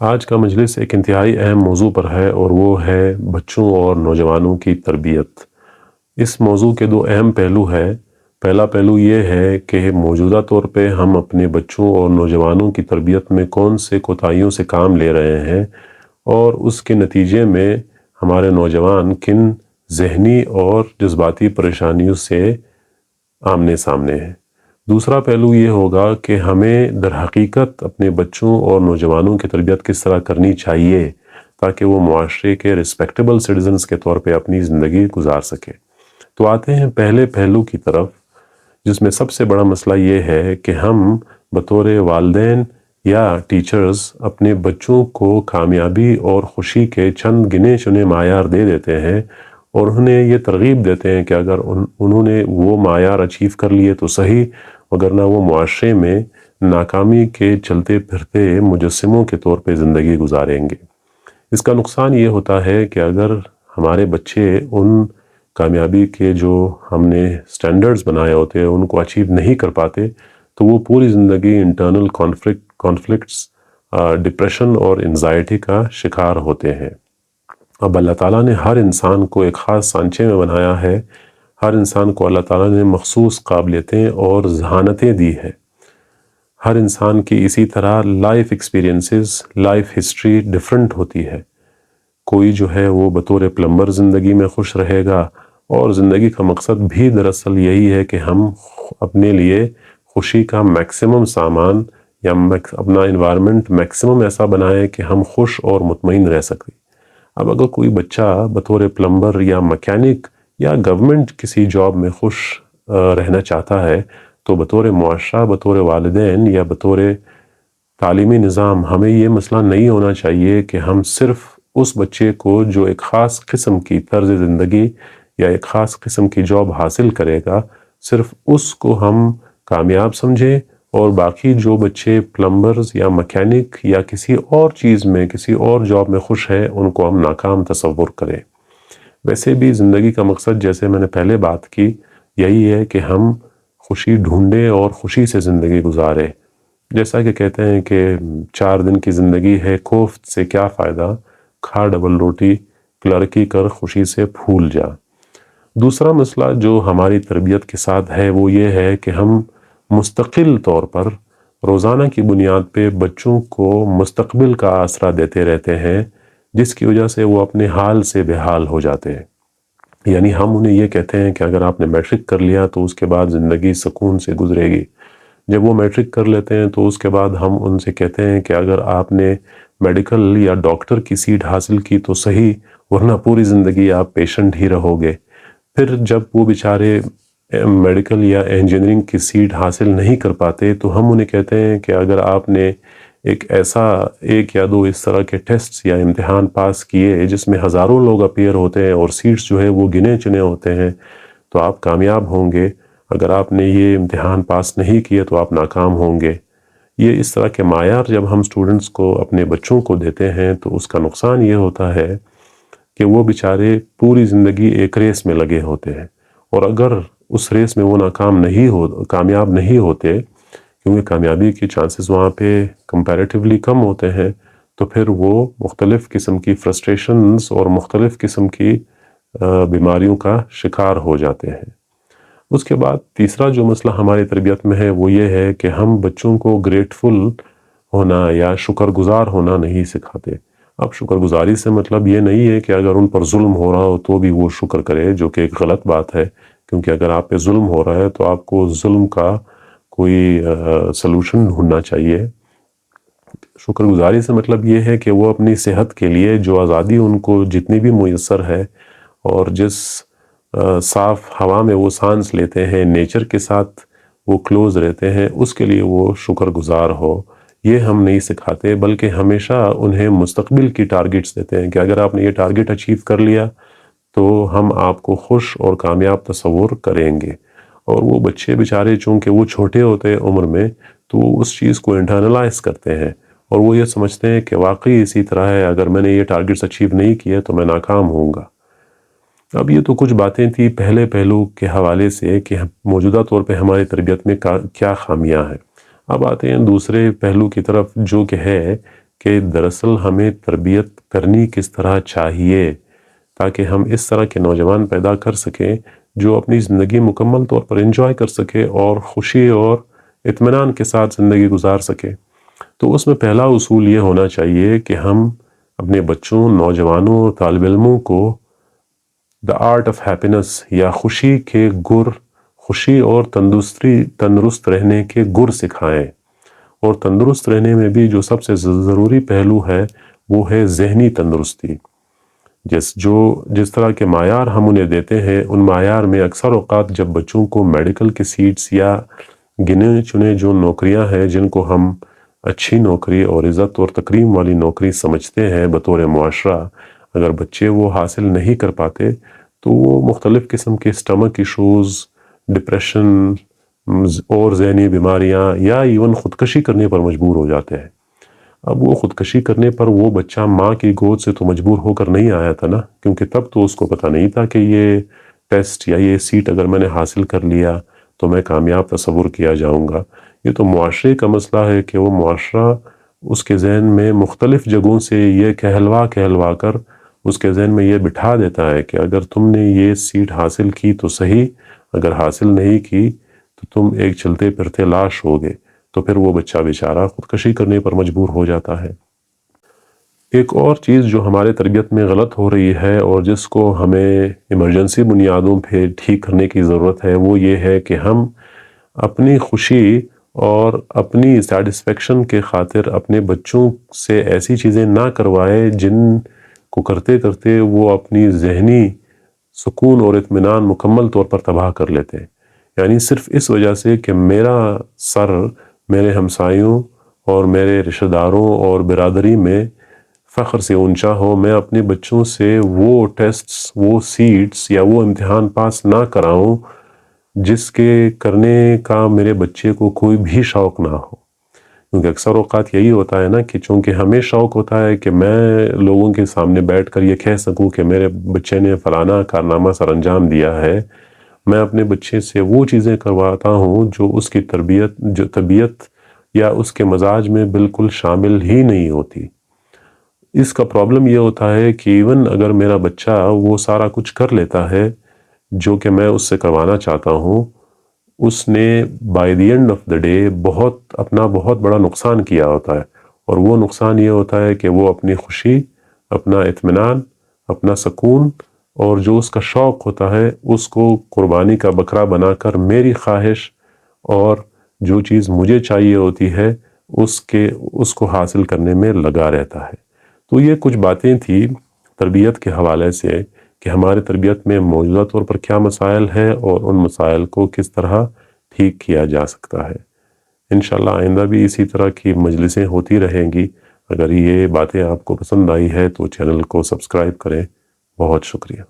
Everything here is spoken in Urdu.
آج کا مجلس ایک انتہائی اہم موضوع پر ہے اور وہ ہے بچوں اور نوجوانوں کی تربیت۔ اس موضوع کے دو اہم پہلو ہیں۔ پہلا پہلو یہ ہے کہ موجودہ طور پہ ہم اپنے بچوں اور نوجوانوں کی تربیت میں کون سے کوتاہیوں سے کام لے رہے ہیں اور اس کے نتیجے میں ہمارے نوجوان کن ذہنی اور جذباتی پریشانیوں سے آمنے سامنے ہیں۔ دوسرا پہلو یہ ہوگا کہ ہمیں در حقیقت اپنے بچوں اور نوجوانوں کی تربیت کس طرح کرنی چاہیے تاکہ وہ معاشرے کے رسپیکٹیبل سٹیزنز کے طور پہ اپنی زندگی گزار سکے۔ تو آتے ہیں پہلے پہلو کی طرف، جس میں سب سے بڑا مسئلہ یہ ہے کہ ہم بطور والدین یا ٹیچرز اپنے بچوں کو کامیابی اور خوشی کے چند گنے چنے معیار دے دیتے ہیں اور انہیں یہ ترغیب دیتے ہیں کہ اگر انہوں نے وہ معیار اچیو کر لیے تو صحیح، وگرنہ وہ معاشرے میں ناکامی کے چلتے پھرتے مجسموں کے طور پہ زندگی گزاریں گے۔ اس کا نقصان یہ ہوتا ہے کہ اگر ہمارے بچے ان کامیابی کے جو ہم نے سٹینڈرڈز بنائے ہوتے ہیں ان کو اچیو نہیں کر پاتے تو وہ پوری زندگی انٹرنل کانفلکٹس، ڈپریشن اور انزائٹی کا شکار ہوتے ہیں۔ اب اللہ تعالیٰ نے ہر انسان کو ایک خاص سانچے میں بنایا ہے، ہر انسان کو اللہ تعالیٰ نے مخصوص قابلیتیں اور ذہانتیں دی ہے۔ ہر انسان کی اسی طرح life experiences, life history different ہوتی ہے۔ کوئی جو ہے وہ بطور پلمبر زندگی میں خوش رہے گا اور زندگی کا مقصد بھی دراصل یہی ہے کہ ہم اپنے لیے خوشی کا میکسیمم سامان یا اپنا انوائرمنٹ میکسیمم ایسا بنائیں کہ ہم خوش اور مطمئن رہ سکیں۔ اب اگر کوئی بچہ بطور پلمبر یا مکینک یا گورنمنٹ کسی جاب میں خوش رہنا چاہتا ہے تو بطور معاشرہ، بطور والدین یا بطور تعلیمی نظام ہمیں یہ مسئلہ نہیں ہونا چاہیے کہ ہم صرف اس بچے کو جو ایک خاص قسم کی طرز زندگی یا ایک خاص قسم کی جاب حاصل کرے گا صرف اس کو ہم کامیاب سمجھیں اور باقی جو بچے پلمبرز یا مکینک یا کسی اور چیز میں، کسی اور جاب میں خوش ہیں ان کو ہم ناکام تصور کریں۔ ویسے بھی زندگی کا مقصد، جیسے میں نے پہلے بات کی، یہی ہے کہ ہم خوشی ڈھونڈیں اور خوشی سے زندگی گزاریں۔ جیسا کہ کہتے ہیں کہ 4 دن کی زندگی ہے، کوفت سے کیا فائدہ، کھا ڈبل روٹی، کلرکی کر خوشی سے پھول جا۔ دوسرا مسئلہ جو ہماری تربیت کے ساتھ ہے وہ یہ ہے کہ ہم مستقل طور پر روزانہ کی بنیاد پہ بچوں کو مستقبل کا آسرا دیتے رہتے ہیں، جس کی وجہ سے وہ اپنے حال سے بے حال ہو جاتے ہیں۔ یعنی ہم انہیں یہ کہتے ہیں کہ اگر آپ نے میٹرک کر لیا تو اس کے بعد زندگی سکون سے گزرے گی۔ جب وہ میٹرک کر لیتے ہیں تو اس کے بعد ہم ان سے کہتے ہیں کہ اگر آپ نے میڈیکل یا ڈاکٹر کی سیٹ حاصل کی تو صحیح، ورنہ پوری زندگی آپ پیشنٹ ہی رہو گے۔ پھر جب وہ بیچارے میڈیکل یا انجینئرنگ کی سیٹ حاصل نہیں کر پاتے تو ہم انہیں کہتے ہیں کہ اگر آپ نے ایک یا دو اس طرح کے ٹیسٹس یا امتحان پاس کیے جس میں ہزاروں لوگ اپیئر ہوتے ہیں اور سیٹس جو ہے وہ گنے چنے ہوتے ہیں تو آپ کامیاب ہوں گے، اگر آپ نے یہ امتحان پاس نہیں کیے تو آپ ناکام ہوں گے۔ یہ اس طرح کے معیار جب ہم سٹوڈنٹس کو، اپنے بچوں کو دیتے ہیں تو اس کا نقصان یہ ہوتا ہے کہ وہ بیچارے پوری زندگی ایک ریس میں لگے ہوتے ہیں، اور اگر اس ریس میں وہ کامیاب نہیں ہوتے، کیونکہ کامیابی کے چانسز وہاں پہ کمپیریٹیولی کم ہوتے ہیں، تو پھر وہ مختلف قسم کی فرسٹریشنز اور مختلف قسم کی بیماریوں کا شکار ہو جاتے ہیں۔ اس کے بعد تیسرا جو مسئلہ ہماری تربیت میں ہے وہ یہ ہے کہ ہم بچوں کو گریٹفل ہونا یا شکر گزار ہونا نہیں سکھاتے۔ اب شکر گزاری سے مطلب یہ نہیں ہے کہ اگر ان پر ظلم ہو رہا ہو تو بھی وہ شکر کرے، جو کہ ایک غلط بات ہے، کیونکہ اگر آپ پہ ظلم ہو رہا ہے تو آپ کو ظلم کا کوئی سلوشن ڈھونڈنا چاہیے۔ شکر گزاری سے مطلب یہ ہے کہ وہ اپنی صحت کے لیے جو آزادی ان کو جتنی بھی میسر ہے اور جس صاف ہوا میں وہ سانس لیتے ہیں، نیچر کے ساتھ وہ کلوز رہتے ہیں، اس کے لیے وہ شکر گزار ہو۔ یہ ہم نہیں سکھاتے، بلکہ ہمیشہ انہیں مستقبل کی ٹارگٹس دیتے ہیں کہ اگر آپ نے یہ ٹارگٹ اچیو کر لیا تو ہم آپ کو خوش اور کامیاب تصور کریں گے۔ اور وہ بچے بیچارے چونکہ وہ چھوٹے ہوتے ہیں عمر میں تو وہ اس چیز کو انٹرنلائز کرتے ہیں اور وہ یہ سمجھتے ہیں کہ واقعی اسی طرح ہے، اگر میں نے یہ ٹارگٹس اچیو نہیں کیے تو میں ناکام ہوں گا۔ اب یہ تو کچھ باتیں تھی پہلے پہلو کے حوالے سے کہ موجودہ طور پہ ہماری تربیت میں کیا خامیاں ہیں۔ اب آتے ہیں دوسرے پہلو کی طرف، جو کہ ہے کہ دراصل ہمیں تربیت کرنی کس طرح چاہیے تاکہ ہم اس طرح کے نوجوان پیدا کر سکیں جو اپنی زندگی مکمل طور پر انجوائے کر سکے اور خوشی اور اطمینان کے ساتھ زندگی گزار سکے۔ تو اس میں پہلا اصول یہ ہونا چاہیے کہ ہم اپنے بچوں، نوجوانوں اور طالب علموں کو دا آرٹ آف ہیپینس یا خوشی کے گر، خوشی اور تندرست رہنے کے گر سکھائیں۔ اور تندرست رہنے میں بھی جو سب سے ضروری پہلو ہے وہ ہے ذہنی تندرستی۔ جس طرح کے معیار ہم انہیں دیتے ہیں، ان معیار میں اکثر اوقات جب بچوں کو میڈیکل کی سیٹس یا گنے چنے جو نوکریاں ہیں جن کو ہم اچھی نوکری اور عزت اور تکریم والی نوکری سمجھتے ہیں بطور معاشرہ، اگر بچے وہ حاصل نہیں کر پاتے تو وہ مختلف قسم کے اسٹمک ایشوز، ڈپریشن اور ذہنی بیماریاں یا ایون خودکشی کرنے پر مجبور ہو جاتے ہیں۔ اب وہ خودکشی کرنے پر وہ بچہ ماں کی گود سے تو مجبور ہو کر نہیں آیا تھا نا، کیونکہ تب تو اس کو پتہ نہیں تھا کہ یہ ٹیسٹ یا یہ سیٹ اگر میں نے حاصل کر لیا تو میں کامیاب تصور کیا جاؤں گا۔ یہ تو معاشرے کا مسئلہ ہے کہ وہ معاشرہ اس کے ذہن میں مختلف جگہوں سے یہ کہلوا کر اس کے ذہن میں یہ بٹھا دیتا ہے کہ اگر تم نے یہ سیٹ حاصل کی تو صحیح، اگر حاصل نہیں کی تو تم ایک چلتے پھرتے لاش ہوگے۔ تو پھر وہ بچہ بیچارہ خودکشی کرنے پر مجبور ہو جاتا ہے۔ ایک اور چیز جو ہمارے تربیت میں غلط ہو رہی ہے اور جس کو ہمیں ایمرجنسی بنیادوں پہ ٹھیک کرنے کی ضرورت ہے وہ یہ ہے کہ ہم اپنی خوشی اور اپنی سیٹسفیکشن کے خاطر اپنے بچوں سے ایسی چیزیں نہ کروائے جن کو کرتے کرتے وہ اپنی ذہنی سکون اور اطمینان مکمل طور پر تباہ کر لیتے ہیں۔ یعنی صرف اس وجہ سے کہ میرا سر میرے ہمسایوں اور میرے رشتہ داروں اور برادری میں فخر سے اونچا ہو، میں اپنے بچوں سے وہ ٹیسٹس، وہ سیٹس یا وہ امتحان پاس نہ کراؤں جس کے کرنے کا میرے بچے کو کوئی بھی شوق نہ ہو۔ کیونکہ اکثر اوقات یہی ہوتا ہے نا کہ چونکہ ہمیں شوق ہوتا ہے کہ میں لوگوں کے سامنے بیٹھ کر یہ کہہ سکوں کہ میرے بچے نے فلانا کارنامہ سر انجام دیا ہے، میں اپنے بچے سے وہ چیزیں کرواتا ہوں جو اس کی طبیعت یا اس کے مزاج میں بالکل شامل ہی نہیں ہوتی۔ اس کا پرابلم یہ ہوتا ہے کہ ایون اگر میرا بچہ وہ سارا کچھ کر لیتا ہے جو کہ میں اس سے کروانا چاہتا ہوں، اس نے by the end of the day اپنا بہت بڑا نقصان کیا ہوتا ہے، اور وہ نقصان یہ ہوتا ہے کہ وہ اپنی خوشی، اپنا اطمینان، اپنا سکون اور جو اس کا شوق ہوتا ہے اس کو قربانی کا بکرا بنا کر میری خواہش اور جو چیز مجھے چاہیے ہوتی ہے اس کو حاصل کرنے میں لگا رہتا ہے۔ تو یہ کچھ باتیں تھیں تربیت کے حوالے سے کہ ہمارے تربیت میں موجودہ طور پر کیا مسائل ہیں اور ان مسائل کو کس طرح ٹھیک کیا جا سکتا ہے۔ انشاءاللہ آئندہ بھی اسی طرح کی مجلسیں ہوتی رہیں گی۔ اگر یہ باتیں آپ کو پسند آئی ہے تو چینل کو سبسکرائب کریں۔ بہت شکریہ۔